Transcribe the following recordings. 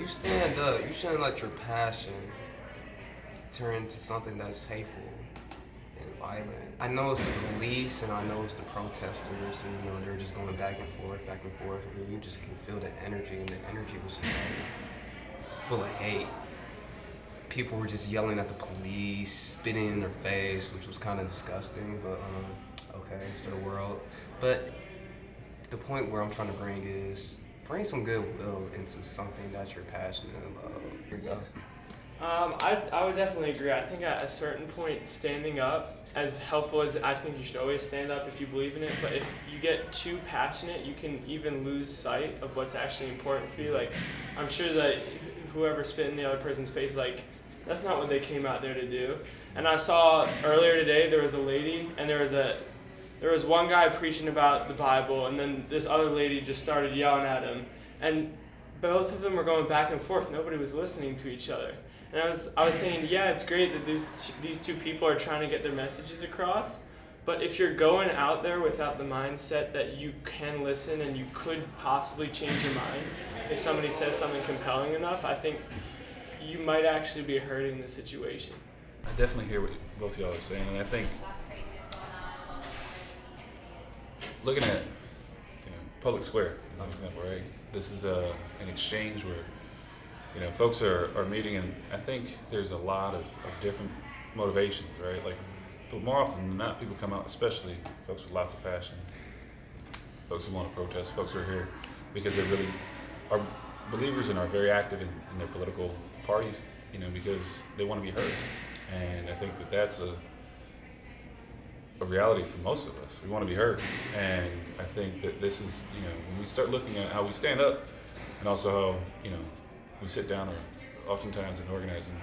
you stand up, you shouldn't let your passion turn into something that's hateful and violent. I know it's the police and I know it's the protesters, and they're just going back and forth, and you just can feel the energy, and the energy was just like, full of hate. People were just yelling at the police, spitting in their face, which was kind of disgusting, but okay, it's their world. But the point where I'm trying to bring is, bring some goodwill into something that you're passionate about. Here you go. I would definitely agree. I think at a certain point, standing up, as helpful as I think you should always stand up if you believe in it, but if you get too passionate, you can even lose sight of what's actually important for you. Like, I'm sure that whoever spit in the other person's face, like, that's not what they came out there to do. And I saw earlier today, there was a lady, and there was one guy preaching about the Bible, and then this other lady just started yelling at him. And both of them were going back and forth. Nobody was listening to each other. And I was thinking, yeah, it's great that these two people are trying to get their messages across, but if you're going out there without the mindset that you can listen and you could possibly change your mind if somebody says something compelling enough, I think you might actually be hurting the situation. I definitely hear what both of y'all are saying, and I think looking at public square as an example, right? This is an exchange where folks are meeting, and I think there's a lot of different motivations, right? Like, but more often than not, people come out, especially folks with lots of passion, folks who want to protest, folks who are here because they really are believers and are very active in their political parties, because they want to be heard. And I think that's a reality for most of us. We want to be heard. And I think that this is, when we start looking at how we stand up and also how, we sit down or oftentimes in organizing,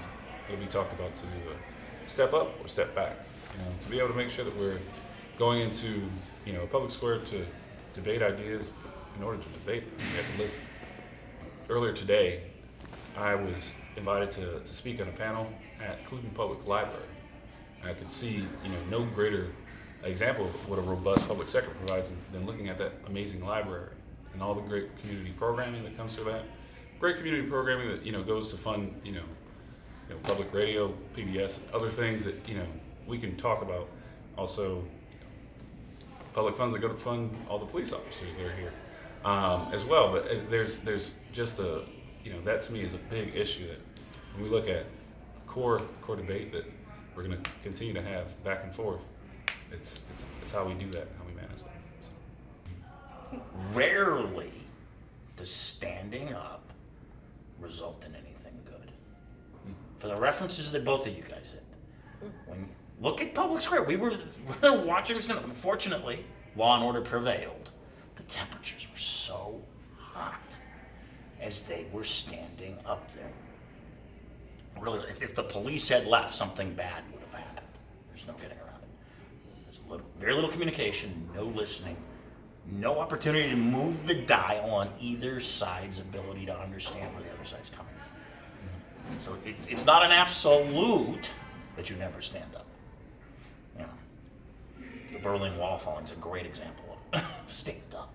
it'll be talked about to step up or step back, to be able to make sure that we're going into, a public square to debate ideas. But in order to debate, we have to listen. Earlier today, I was invited to speak on a panel at Cleveland Public Library. I could see, no greater example of what a robust public sector provides than looking at that amazing library and all the great community programming that comes through that. Great community programming that goes to fund public radio, PBS, other things that we can talk about. Also, public funds that go to fund all the police officers that are here as well. But there's just that to me is a big issue that when we look at a core debate that we're going to continue to have back and forth. It's how we do that, how we manage that. So. Rarely does standing up result in anything good. For the references that both of you guys did, when you look at public square, we were watching this. Unfortunately, law and order prevailed. The temperatures were so hot as they were standing up there. Really, if the police had left, something bad would have happened. There's no getting around it. There's very little communication, no listening, no opportunity to move the dial on either side's ability to understand where the other side's coming from. So it's not an absolute that you never stand up. The Berlin Wall falling is a great example of stand up.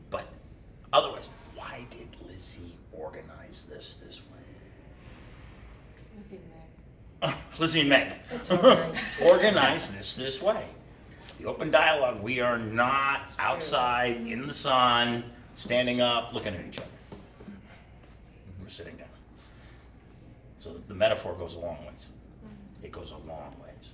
But otherwise, why did Lizzie organize this way? Lizzie and Meg. That's right. Organize this way. The open dialogue, we are not outside in the sun, standing up, looking at each other. We're sitting down. So the metaphor goes a long ways. It goes a long ways.